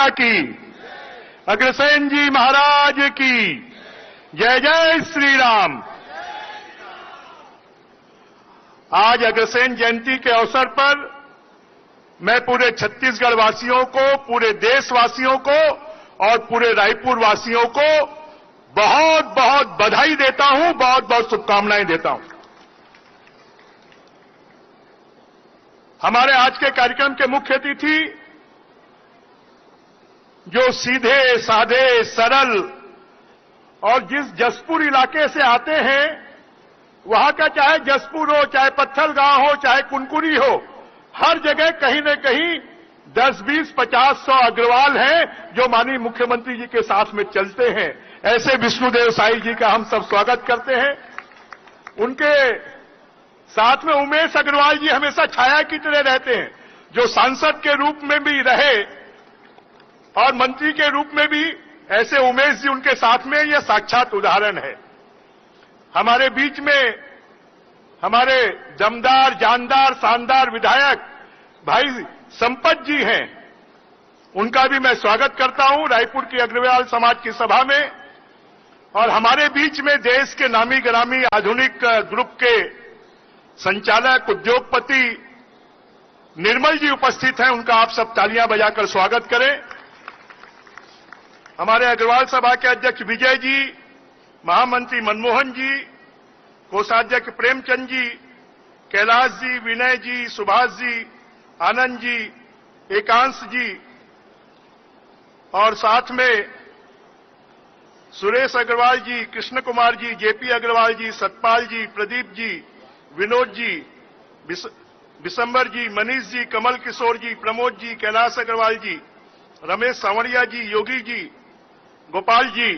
माता की, अग्रसेन जी महाराज की जय जय श्री राम। आज अग्रसेन जयंती के अवसर पर मैं पूरे छत्तीसगढ़ वासियों को, पूरे देशवासियों को और पूरे रायपुर वासियों को बहुत बहुत बधाई देता हूं, बहुत बहुत शुभकामनाएं देता हूं। हमारे आज के कार्यक्रम के मुख्य अतिथि जो सीधे साधे सरल और जिस जसपुर इलाके से आते हैं, वहां का चाहे जसपुर हो, चाहे पत्थलगांव हो, चाहे कुनकुरी हो, हर जगह कहीं न कहीं 10, 20, 50, 100 अग्रवाल हैं जो माननीय मुख्यमंत्री जी के साथ में चलते हैं। ऐसे विष्णुदेव साई जी का हम सब स्वागत करते हैं। उनके साथ में उमेश अग्रवाल जी हमेशा छाया की तरह रहते हैं, जो सांसद के रूप में भी रहे और मंत्री के रूप में भी। ऐसे उमेश जी उनके साथ में, यह साक्षात उदाहरण है। हमारे बीच में हमारे दमदार, जानदार, शानदार विधायक भाई संपत जी हैं, उनका भी मैं स्वागत करता हूं रायपुर की अग्रवाल समाज की सभा में। और हमारे बीच में देश के नामी गिरामी आधुनिक ग्रुप के संचालक, उद्योगपति निर्मल जी उपस्थित हैं, उनका आप सब तालियां बजाकर स्वागत करें। हमारे अग्रवाल सभा के अध्यक्ष विजय जी, महामंत्री मनमोहन जी, कोषाध्यक्ष प्रेमचंद जी, कैलाश जी, विनय जी, सुभाष जी, आनंद जी, एकांश जी और साथ में सुरेश अग्रवाल जी, कृष्ण कुमार जी, जेपी अग्रवाल जी, सतपाल जी, प्रदीप जी, विनोद जी, बिशंबर जी, मनीष जी, कमल किशोर जी, प्रमोद जी, कैलाश अग्रवाल जी, रमेश सांवरिया जी, योगी जी, गोपाल जी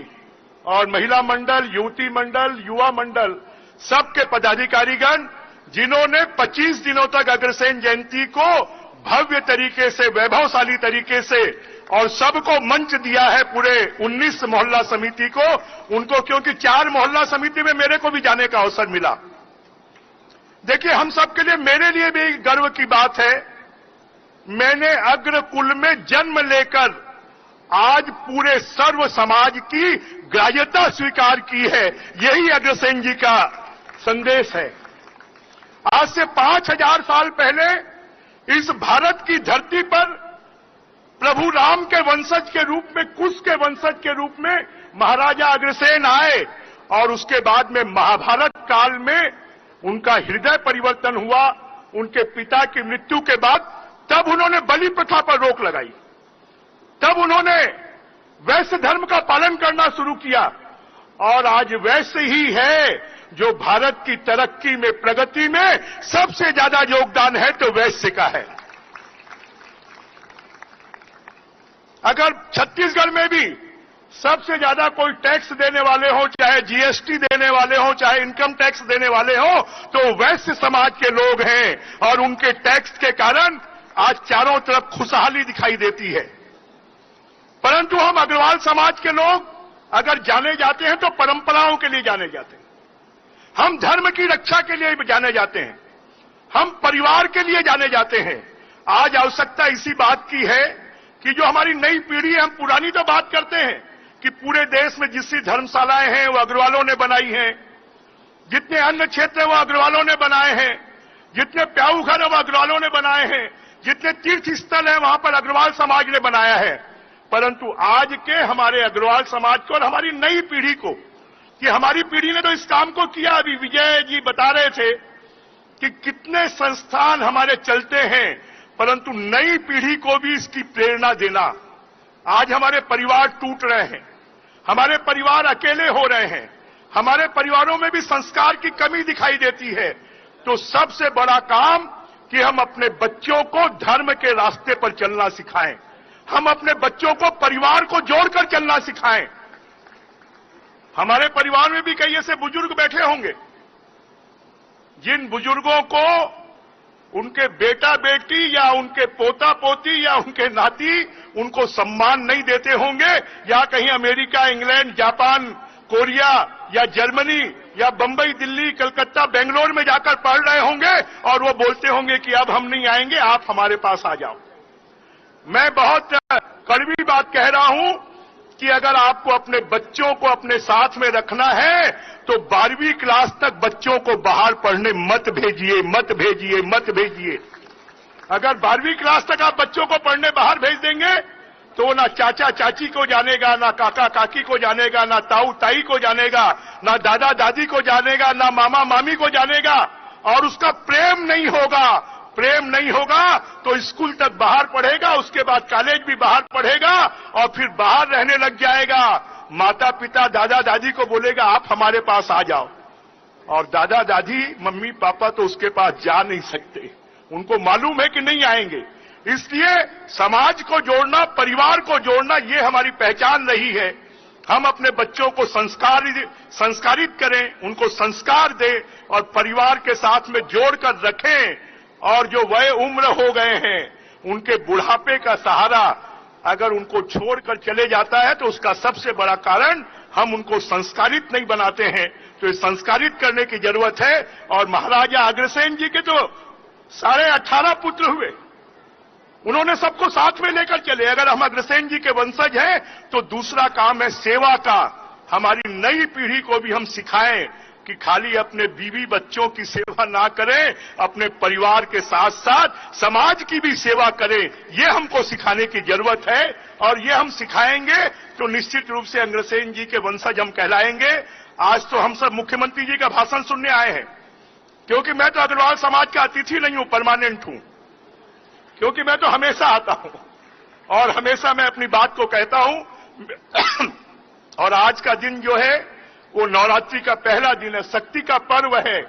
और महिला मंडल, युवती मंडल, युवा मंडल, सबके पदाधिकारीगण जिन्होंने 25 दिनों तक अग्रसेन जयंती को भव्य तरीके से, वैभवशाली तरीके से और सबको मंच दिया है, पूरे 19 मोहल्ला समिति को, उनको, क्योंकि 4 मोहल्ला समिति में मेरे को भी जाने का अवसर मिला। देखिए, हम सबके लिए, मेरे लिए भी गर्व की बात है, मैंने अग्रकुल में जन्म लेकर आज पूरे सर्व समाज की ग्राह्यता स्वीकार की है। यही अग्रसेन जी का संदेश है। आज से 5000 साल पहले इस भारत की धरती पर प्रभु राम के वंशज के रूप में, कुश के वंशज के रूप में महाराजा अग्रसेन आए और उसके बाद में महाभारत काल में उनका हृदय परिवर्तन हुआ। उनके पिता की मृत्यु के बाद तब उन्होंने बलि प्रथा पर रोक लगाई, तब उन्होंने वैश्य धर्म का पालन करना शुरू किया और आज वैश्य ही है जो भारत की तरक्की में, प्रगति में सबसे ज्यादा योगदान है तो वैश्य का है। अगर छत्तीसगढ़ में भी सबसे ज्यादा कोई टैक्स देने वाले हो, चाहे जीएसटी देने वाले हो, चाहे इनकम टैक्स देने वाले हो, तो वैश्य समाज के लोग हैं और उनके टैक्स के कारण आज चारों तरफ खुशहाली दिखाई देती है। परंतु हम अग्रवाल समाज के लोग अगर जाने जाते हैं तो परंपराओं के लिए जाने जाते हैं, हम धर्म की रक्षा के लिए जाने जाते हैं, हम परिवार के लिए जाने जाते हैं। आज आवश्यकता इसी बात की है कि जो हमारी नई पीढ़ी है, हम पुरानी तो बात करते हैं कि पूरे देश में जितनी धर्मशालाएं हैं वो अग्रवालों ने बनाई हैं, जितने अन्य क्षेत्र हैं वो अग्रवालों ने बनाए हैं, जितने प्याऊ घर है वो अग्रवालों ने बनाए हैं, जितने तीर्थ स्थल है वहां पर अग्रवाल समाज ने बनाया है। परंतु आज के हमारे अग्रवाल समाज को और हमारी नई पीढ़ी को, कि हमारी पीढ़ी ने तो इस काम को किया, अभी विजय जी बता रहे थे कि कितने संस्थान हमारे चलते हैं, परंतु नई पीढ़ी को भी इसकी प्रेरणा देना। आज हमारे परिवार टूट रहे हैं, हमारे परिवार अकेले हो रहे हैं, हमारे परिवारों में भी संस्कार की कमी दिखाई देती है। तो सबसे बड़ा काम कि हम अपने बच्चों को धर्म के रास्ते पर चलना सिखाएं, हम अपने बच्चों को परिवार को जोड़कर चलना सिखाएं। हमारे परिवार में भी कई ऐसे बुजुर्ग बैठे होंगे जिन बुजुर्गों को उनके बेटा बेटी या उनके पोता पोती या उनके नाती उनको सम्मान नहीं देते होंगे, या कहीं अमेरिका, इंग्लैंड, जापान, कोरिया या जर्मनी या बंबई, दिल्ली, कलकत्ता, बेंगलोर में जाकर पढ़ रहे होंगे और वो बोलते होंगे कि अब हम नहीं आएंगे, आप हमारे पास आ जाओ। मैं बहुत कड़वी बात बात कह रहा हूं कि अगर आपको अपने बच्चों को अपने साथ में रखना है तो 12वीं क्लास तक बच्चों को बाहर पढ़ने मत भेजिए, मत भेजिए, मत भेजिए। अगर 12वीं क्लास तक आप बच्चों को पढ़ने बाहर भेज देंगे तो ना चाचा चाची को जानेगा, ना काका काकी को जानेगा, ना ताऊ ताई को जानेगा, ना दादा दादी को जानेगा, ना मामा मामी को जानेगा, और उसका प्रेम नहीं होगा। प्रेम नहीं होगा तो स्कूल तक बाहर पढ़ेगा, उसके बाद कॉलेज भी बाहर पढ़ेगा और फिर बाहर रहने लग जाएगा। माता पिता दादा दादी को बोलेगा आप हमारे पास आ जाओ, और दादा दादी मम्मी पापा तो उसके पास जा नहीं सकते, उनको मालूम है कि नहीं आएंगे। इसलिए समाज को जोड़ना, परिवार को जोड़ना, ये हमारी पहचान रही है। हम अपने बच्चों को संस्कारित करें, उनको संस्कार दें और परिवार के साथ में जोड़कर रखें। और जो वय उम्र हो गए हैं उनके बुढ़ापे का सहारा अगर उनको छोड़कर चले जाता है तो उसका सबसे बड़ा कारण हम उनको संस्कारित नहीं बनाते हैं। तो ये संस्कारित करने की जरूरत है। और महाराजा अग्रसेन जी के तो 18.5 पुत्र हुए, उन्होंने सबको साथ में लेकर चले। अगर हम अग्रसेन जी के वंशज हैं तो दूसरा काम है सेवा का। हमारी नई पीढ़ी को भी हम सिखाएं कि खाली अपने बीवी बच्चों की सेवा ना करें, अपने परिवार के साथ साथ समाज की भी सेवा करें। ये हमको सिखाने की जरूरत है और ये हम सिखाएंगे तो निश्चित रूप से अग्रसेन जी के वंशज हम कहलाएंगे। आज तो हम सब मुख्यमंत्री जी का भाषण सुनने आए हैं, क्योंकि मैं तो अग्रवाल समाज का अतिथि नहीं हूं, परमानेंट हूं, क्योंकि मैं तो हमेशा आता हूं और हमेशा मैं अपनी बात को कहता हूं। और आज का दिन जो है वो नवरात्रि का पहला दिन है, शक्ति का पर्व है।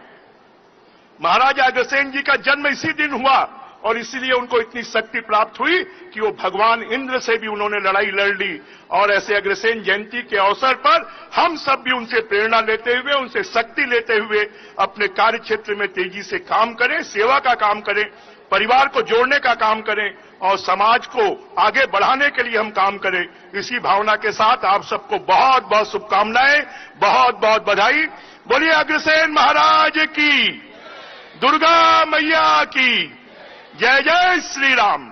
महाराजा अग्रसेन जी का जन्म इसी दिन हुआ और इसीलिए उनको इतनी शक्ति प्राप्त हुई कि वो भगवान इंद्र से भी उन्होंने लड़ाई लड़ ली। और ऐसे अग्रसेन जयंती के अवसर पर हम सब भी उनसे प्रेरणा लेते हुए, उनसे शक्ति लेते हुए अपने कार्य क्षेत्र में तेजी से काम करें, सेवा का काम करें, परिवार को जोड़ने का काम करें और समाज को आगे बढ़ाने के लिए हम काम करें। इसी भावना के साथ आप सबको बहुत बहुत शुभकामनाएं, बहुत बहुत बधाई। बोलिए अग्रसेन महाराज की, दुर्गा मैया की जय। जय श्री राम।